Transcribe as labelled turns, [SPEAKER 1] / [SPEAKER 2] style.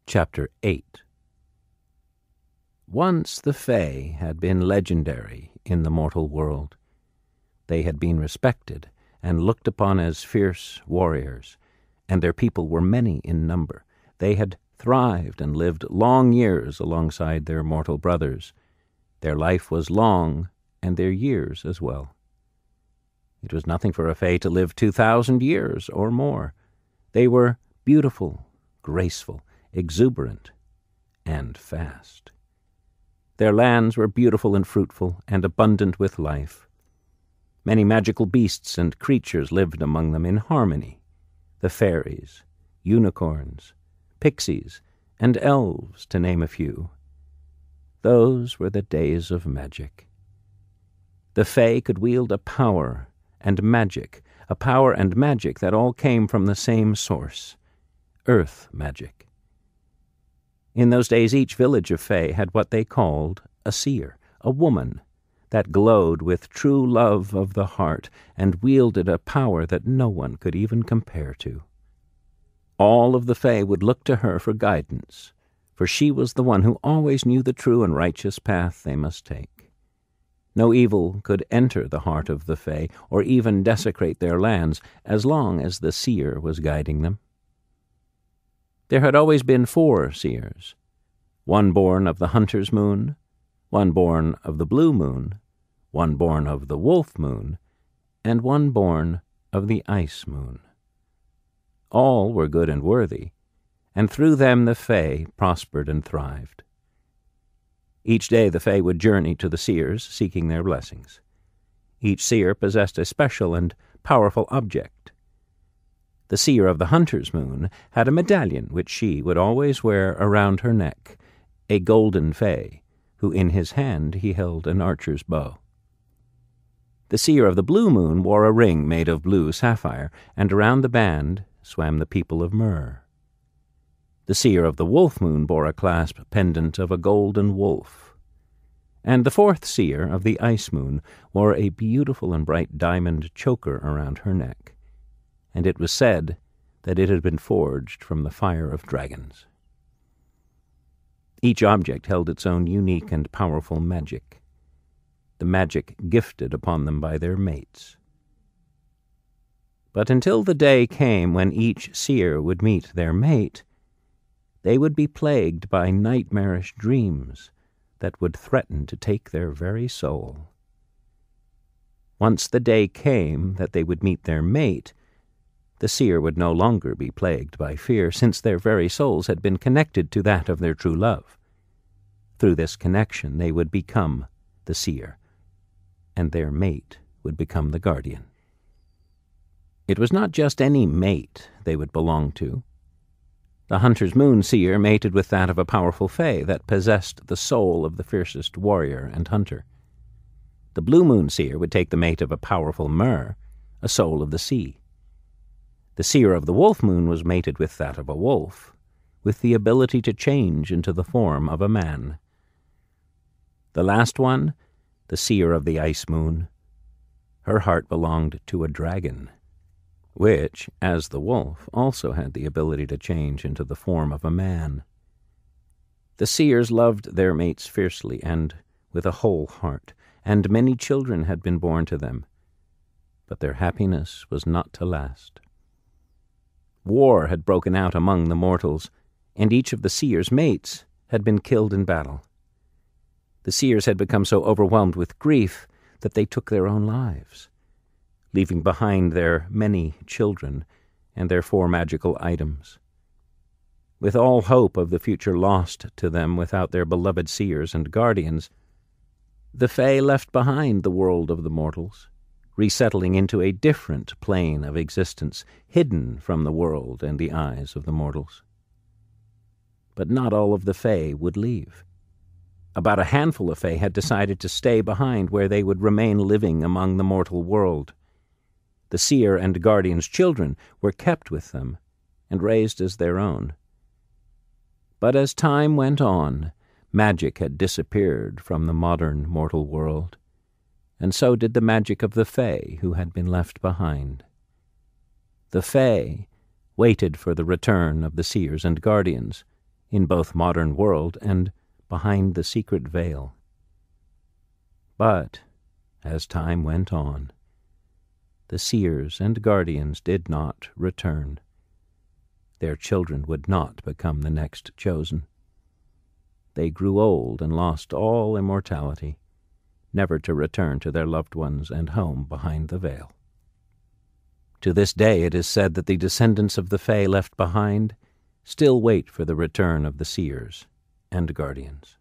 [SPEAKER 1] Chapter 8. Once the Fae had been legendary in the mortal world. They had been respected and looked upon as fierce warriors, and their people were many in number. They had thrived and lived long years alongside their mortal brothers. Their life was long, and their years as well. It was nothing for a Fae to live 2,000 years or more. They were beautiful, graceful, exuberant, and fast. Their lands were beautiful and fruitful and abundant with life. Many magical beasts and creatures lived among them in harmony. The fairies, unicorns, pixies, and elves, to name a few. Those were the days of magic. The Fae could wield a power and magic that all came from the same source, earth magic. In those days, each village of Fae had what they called a seer, a woman that glowed with true love of the heart and wielded a power that no one could even compare to. All of the Fae would look to her for guidance, for she was the one who always knew the true and righteous path they must take. No evil could enter the heart of the Fae or even desecrate their lands as long as the seer was guiding them. There had always been 4 seers, one born of the hunter's moon, one born of the blue moon, one born of the wolf moon, and one born of the ice moon. All were good and worthy, and through them the Fae prospered and thrived. Each day the Fae would journey to the seers, seeking their blessings. Each seer possessed a special and powerful object. The seer of the hunter's moon had a medallion which she would always wear around her neck, a golden Fae, who in his hand he held an archer's bow. The seer of the blue moon wore a ring made of blue sapphire, and around the band swam the people of myrrh. The seer of the wolf moon bore a clasp pendant of a golden wolf. And the 4th seer of the ice moon wore a beautiful and bright diamond choker around her neck, and it was said that it had been forged from the fire of dragons. Each object held its own unique and powerful magic, the magic gifted upon them by their mates. But until the day came when each seer would meet their mate, they would be plagued by nightmarish dreams that would threaten to take their very soul. Once the day came that they would meet their mate, the seer would no longer be plagued by fear, since their very souls had been connected to that of their true love. Through this connection they would become the seer, and their mate would become the guardian. It was not just any mate they would belong to. The hunter's moon seer mated with that of a powerful Fae that possessed the soul of the fiercest warrior and hunter. The blue moon seer would take the mate of a powerful myrrh, a soul of the sea. The seer of the wolf moon was mated with that of a wolf, with the ability to change into the form of a man. The last one, the seer of the ice moon, her heart belonged to a dragon, which, as the wolf, also had the ability to change into the form of a man. The seers loved their mates fiercely and with a whole heart, and many children had been born to them, but their happiness was not to last. War had broken out among the mortals, and each of the seers' mates had been killed in battle. The seers had become so overwhelmed with grief that they took their own lives, leaving behind their many children and their 4 magical items. With all hope of the future lost to them without their beloved seers and guardians, the Fae left behind the world of the mortals, resettling into a different plane of existence, hidden from the world and the eyes of the mortals. But not all of the Fae would leave. About a handful of Fae had decided to stay behind, where they would remain living among the mortal world. The seer and guardian's children were kept with them and raised as their own. But as time went on, magic had disappeared from the modern mortal world, and so did the magic of the Fae who had been left behind. The Fae waited for the return of the seers and guardians in both modern world and behind the secret veil. But, as time went on, the seers and guardians did not return. Their children would not become the next chosen. They grew old and lost all immortality, never to return to their loved ones and home behind the veil. To this day it is said that the descendants of the Fae left behind still wait for the return of the seers and guardians.